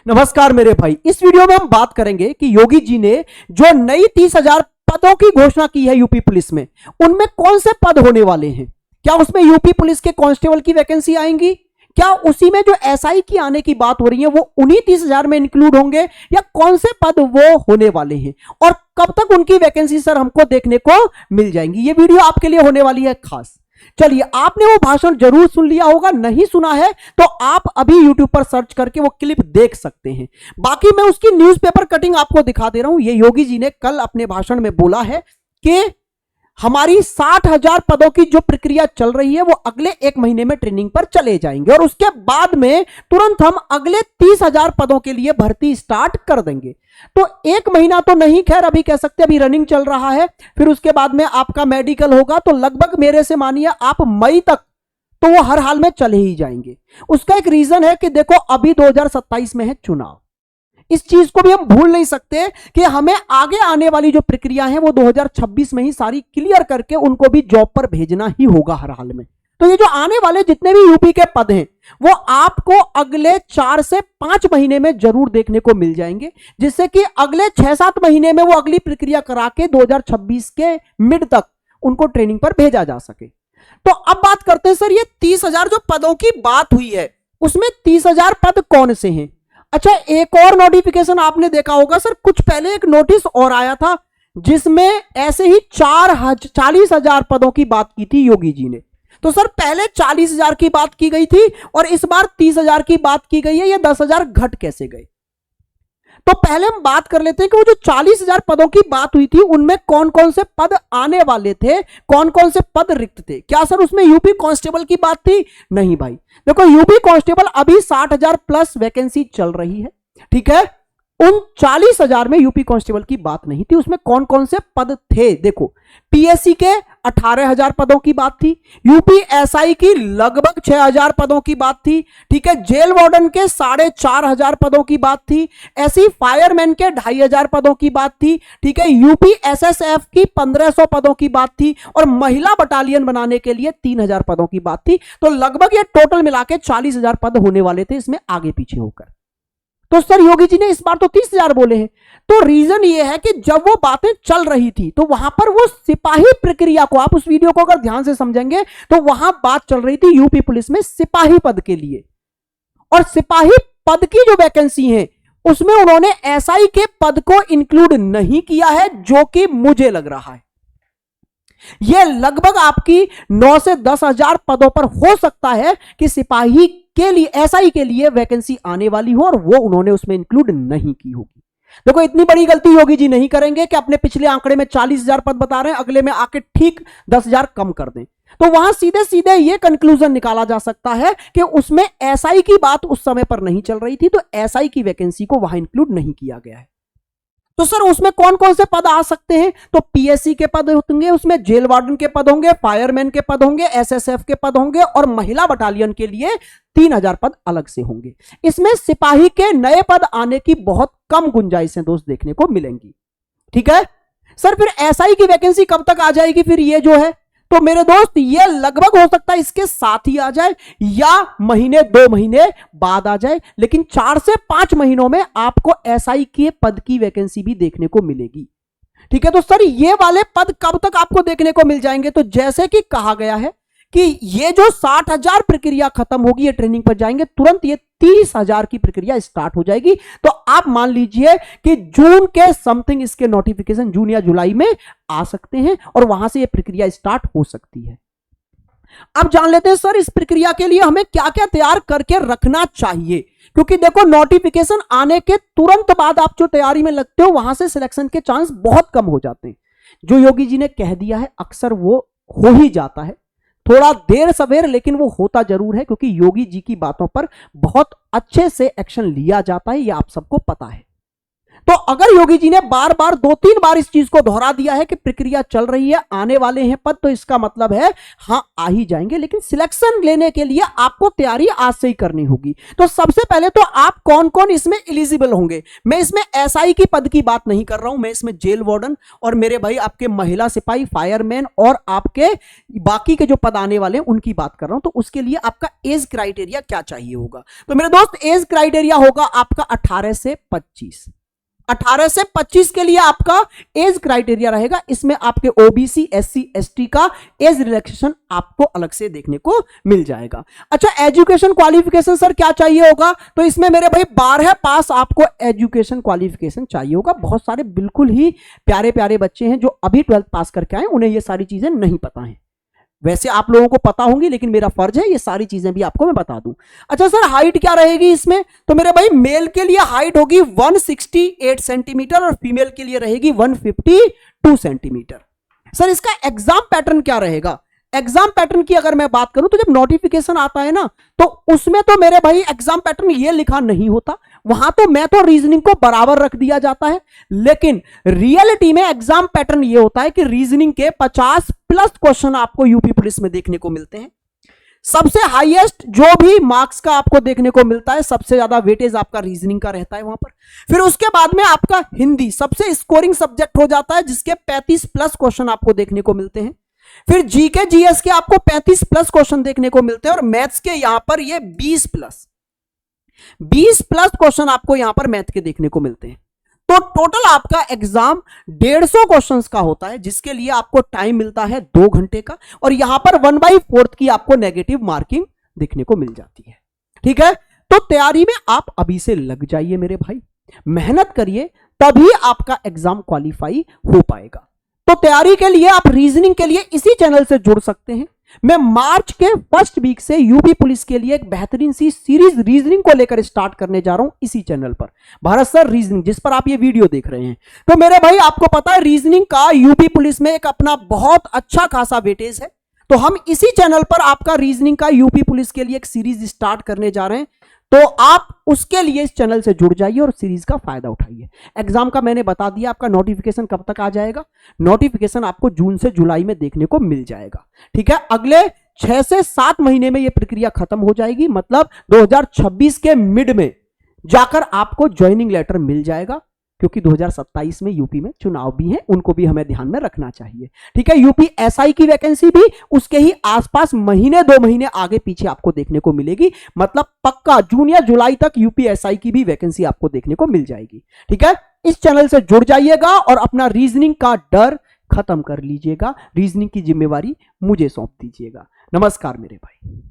नमस्कार मेरे भाई, इस वीडियो में हम बात करेंगे कि योगी जी ने जो नई 30,000 पदों की घोषणा की है यूपी पुलिस में, उनमें कौन से पद होने वाले हैं। क्या उसमें यूपी पुलिस के कांस्टेबल की वैकेंसी आएंगी? क्या उसी में जो एसआई की आने की बात हो रही है वो उन्हीं 30,000 में इंक्लूड होंगे, या कौन से पद वो होने वाले हैं और कब तक उनकी वैकेंसी सर हमको देखने को मिल जाएंगी? ये वीडियो आपके लिए होने वाली है खास। चलिए, आपने वो भाषण जरूर सुन लिया होगा, नहीं सुना है तो आप अभी YouTube पर सर्च करके वो क्लिप देख सकते हैं। बाकी मैं उसकी न्यूज़पेपर कटिंग आपको दिखा दे रहा हूं। ये योगी जी ने कल अपने भाषण में बोला है कि हमारी 60,000 पदों की जो प्रक्रिया चल रही है वो अगले 1 महीने में ट्रेनिंग पर चले जाएंगे और उसके बाद में तुरंत हम अगले 30,000 पदों के लिए भर्ती स्टार्ट कर देंगे। तो 1 महीना तो नहीं, खैर अभी कह सकते अभी रनिंग चल रहा है, फिर उसके बाद में आपका मेडिकल होगा, तो लगभग मेरे से मानिए आप मई तक तो वो हर हाल में चले ही जाएंगे। उसका एक रीजन है कि देखो अभी 2027 में है चुनाव, इस चीज को भी हम भूल नहीं सकते कि हमें आगे आने वाली जो प्रक्रिया है वो 2026 में ही सारी क्लियर करके उनको भी जॉब पर भेजना ही होगा हर हाल में। तो ये जो आने वाले जितने भी यूपी के पद हैं वो आपको अगले 4 से 5 महीने में जरूर देखने को मिल जाएंगे, जिससे कि अगले 6-7 महीने में वो अगली प्रक्रिया करा के 2026 के मिड तक उनको ट्रेनिंग पर भेजा जा सके। तो अब बात करते हैं सर, ये 30,000 जो पदों की बात हुई है उसमें 30,000 पद कौन से हैं? अच्छा, एक और नोटिफिकेशन आपने देखा होगा सर, कुछ पहले एक नोटिस और आया था जिसमें ऐसे ही 40,000 पदों की बात की थी योगी जी ने। तो सर पहले 40,000 की बात की गई थी और इस बार 30,000 की बात की गई है, ये 10,000 घट कैसे गए? तो पहले हम बात कर लेते हैं कि वो जो 40,000 पदों की बात हुई थी उनमें कौन कौन से पद आने वाले थे, कौन कौन से पद रिक्त थे। क्या सर उसमें यूपी कांस्टेबल की बात थी? नहीं भाई, देखो यूपी कांस्टेबल अभी 60,000 प्लस वैकेंसी चल रही है, ठीक है। उन 40,000 में यूपी कांस्टेबल की बात नहीं थी। उसमें कौन कौन से पद थे देखो, पीएससी के 18,000 पदों की बात थी, यूपी एसआई की लगभग 6,000 पदों की बात थी, ठीक है, जेल वार्डन के 4,500 पदों की बात थी, ऐसी फायरमैन के 2,500 पदों की बात थी, ठीक है, यूपी एसएसएफ की 1,500 पदों की बात थी और महिला बटालियन बनाने के लिए 3,000 पदों की बात थी। तो लगभग ये टोटल मिला के 40,000 पद होने वाले थे इसमें आगे पीछे होकर। तो सर योगी जी ने इस बार तो 30,000 बोले हैं। तो रीजन ये है कि जब वो बातें चल रही थी तो वहां पर वो सिपाही प्रक्रिया को, आप उस वीडियो को अगर ध्यान से समझेंगे तो वहां बात चल रही थी यूपी पुलिस में सिपाही पद के लिए, और सिपाही पद की जो वैकेंसी है उसमें उन्होंने एसआई के पद को इंक्लूड नहीं किया है, जो कि मुझे लग रहा है यह लगभग आपकी 9 से 10,000 पदों पर हो सकता है कि सिपाही के लिए, एसआई के लिए वैकेंसी आने वाली हो और वो उन्होंने उसमें इंक्लूड नहीं की होगी। देखो इतनी बड़ी गलती योगी जी नहीं करेंगे कि अपने पिछले आंकड़े में 40,000 पद बता रहे हैं, अगले में आके ठीक 10,000 कम कर दें। तो वहां सीधे सीधे ये कंक्लूजन निकाला जा सकता है कि उसमें एसआई की बात उस समय पर नहीं चल रही थी, तो एसआई की वैकेंसी को वहां इंक्लूड नहीं किया गया है। तो सर उसमें कौन कौन से पद आ सकते हैं? तो पीएससी के पद होंगे, उसमें जेल वार्डन के पद होंगे, फायरमैन के पद होंगे, एसएसएफ के पद होंगे और महिला बटालियन के लिए 3,000 पद अलग से होंगे। इसमें सिपाही के नए पद आने की बहुत कम गुंजाइशें दोस्त देखने को मिलेंगी, ठीक है। सर फिर एसआई की वैकेंसी कब तक आ जाएगी फिर ये जो है? तो मेरे दोस्त ये लगभग हो सकता है इसके साथ ही आ जाए या 1-2 महीने बाद आ जाए, लेकिन 4 से 5 महीनों में आपको एसआई के पद की वैकेंसी भी देखने को मिलेगी, ठीक है। तो सर ये वाले पद कब तक आपको देखने को मिल जाएंगे? तो जैसे कि कहा गया है कि ये जो 60,000 प्रक्रिया खत्म होगी, ये ट्रेनिंग पर जाएंगे, तुरंत ये 30,000 की प्रक्रिया स्टार्ट हो जाएगी। तो आप मान लीजिए कि जून के समथिंग इसके नोटिफिकेशन जून या जुलाई में आ सकते हैं और वहां से ये प्रक्रिया स्टार्ट हो सकती है। अब जान लेते हैं सर इस प्रक्रिया के लिए हमें क्या क्या तैयार करके रखना चाहिए, क्योंकि देखो नोटिफिकेशन आने के तुरंत बाद आप जो तैयारी में लगते हो वहां से सिलेक्शन के चांस बहुत कम हो जाते हैं। जो योगी जी ने कह दिया है अक्सर वो हो ही जाता है, थोड़ा देर सवेर लेकिन वो होता जरूर है, क्योंकि योगी जी की बातों पर बहुत अच्छे से एक्शन लिया जाता है, ये आप सबको पता है। तो अगर योगी जी ने बार बार 2-3 बार इस चीज को दोहरा दिया है कि प्रक्रिया चल रही है, आने वाले हैं पद, तो इसका मतलब है हाँ आ ही जाएंगे। लेकिन सिलेक्शन लेने के लिए आपको तैयारी आज से ही करनी होगी। तो सबसे पहले तो आप कौन कौन इसमें एलिजिबल होंगे। मैं इसमें एसआई की पद की बात नहीं कर रहा हूं, मैं इसमें जेल वार्डन और मेरे भाई आपके महिला सिपाही, फायरमैन और आपके बाकी के जो पद आने वाले हैं उनकी बात कर रहा हूं। तो उसके लिए आपका एज क्राइटेरिया क्या चाहिए होगा। तो मेरे दोस्त एज क्राइटेरिया होगा आपका 18 से 25। 18 से 25 के लिए आपका एज क्राइटेरिया रहेगा। इसमें आपके ओबीसी, एससी, एसटी का एज रिलैक्सेशन आपको अलग से देखने को मिल जाएगा। अच्छा, एजुकेशन क्वालिफिकेशन सर क्या चाहिए होगा। तो इसमें मेरे भाई 12 पास आपको एजुकेशन क्वालिफिकेशन चाहिए होगा। बहुत सारे बिल्कुल ही प्यारे प्यारे बच्चे हैं जो अभी 12th पास करके आए, उन्हें ये सारी चीजें नहीं पता है। वैसे आप लोगों को पता होंगी, लेकिन मेरा फर्ज है ये सारी चीजें भी आपको मैं बता दूं। अच्छा सर, हाइट क्या रहेगी इसमें। तो मेरे भाई मेल के लिए हाइट होगी 168 सेंटीमीटर और फीमेल के लिए रहेगी 152 सेंटीमीटर। सर इसका एग्जाम पैटर्न क्या रहेगा। एग्जाम पैटर्न की अगर मैं बात करूं तो जब नोटिफिकेशन आता है ना, तो उसमें तो मेरे भाई एग्जाम पैटर्न ये लिखा नहीं होता, वहां तो मैथ और रीजनिंग को बराबर रख दिया जाता है। लेकिन रियलिटी में एग्जाम पैटर्न ये होता है कि रीजनिंग के 50+ क्वेश्चन आपको यूपी पुलिस में देखने को मिलते हैं। सबसे हाईएस्ट जो भी मार्क्स का आपको देखने को मिलता है, सबसे ज्यादा वेटेज आपका रीजनिंग का रहता है वहां पर। फिर उसके बाद में आपका हिंदी सबसे स्कोरिंग सब्जेक्ट हो जाता है, जिसके 35+ क्वेश्चन आपको देखने को मिलते हैं। फिर जीके जीएस के आपको 35+ क्वेश्चन देखने को मिलते हैं और मैथ्स के यहां पर ये 20+ क्वेश्चन आपको यहां पर मैथ के देखने को मिलते हैं। तो टोटल आपका एग्जाम 150 क्वेश्चंस का होता है, जिसके लिए आपको टाइम मिलता है 2 घंटे का, और यहां पर 1/4 की आपको नेगेटिव मार्किंग देखने को मिल जाती है। ठीक है, तो तैयारी में आप अभी से लग जाइए मेरे भाई, मेहनत करिए, तभी आपका एग्जाम क्वालिफाई हो पाएगा। तो तैयारी के लिए आप रीजनिंग के लिए इसी चैनल से जुड़ सकते हैं। मैं मार्च के फर्स्ट वीक से यूपी पुलिस के लिए एक बेहतरीन सी सीरीज रीजनिंग को लेकर स्टार्ट करने जा रहा हूं इसी चैनल पर, भारत सर रीजनिंग, जिस पर आप ये वीडियो देख रहे हैं। तो मेरे भाई आपको पता है रीजनिंग का यूपी पुलिस में एक अपना बहुत अच्छा खासा वेटेज है। तो हम इसी चैनल पर आपका रीजनिंग का यूपी पुलिस के लिए एक सीरीज स्टार्ट करने जा रहे हैं। तो आप उसके लिए इस चैनल से जुड़ जाइए और सीरीज का फायदा उठाइए। एग्जाम का मैंने बता दिया, आपका नोटिफिकेशन कब तक आ जाएगा। नोटिफिकेशन आपको जून से जुलाई में देखने को मिल जाएगा। ठीक है, अगले 6 से 7 महीने में यह प्रक्रिया खत्म हो जाएगी, मतलब 2026 के मिड में जाकर आपको ज्वाइनिंग लेटर मिल जाएगा, क्योंकि 2027 में यूपी में चुनाव भी हैं, उनको भी हमें ध्यान में रखना चाहिए। ठीक है, यूपी एसआई की वैकेंसी भी उसके ही आसपास महीने 2 महीने आगे पीछे आपको देखने को मिलेगी, मतलब पक्का जून या जुलाई तक यूपी एसआई की भी वैकेंसी आपको देखने को मिल जाएगी। ठीक है, इस चैनल से जुड़ जाइएगा और अपना रीजनिंग का डर खत्म कर लीजिएगा, रीजनिंग की जिम्मेवारी मुझे सौंप दीजिएगा। नमस्कार मेरे भाई।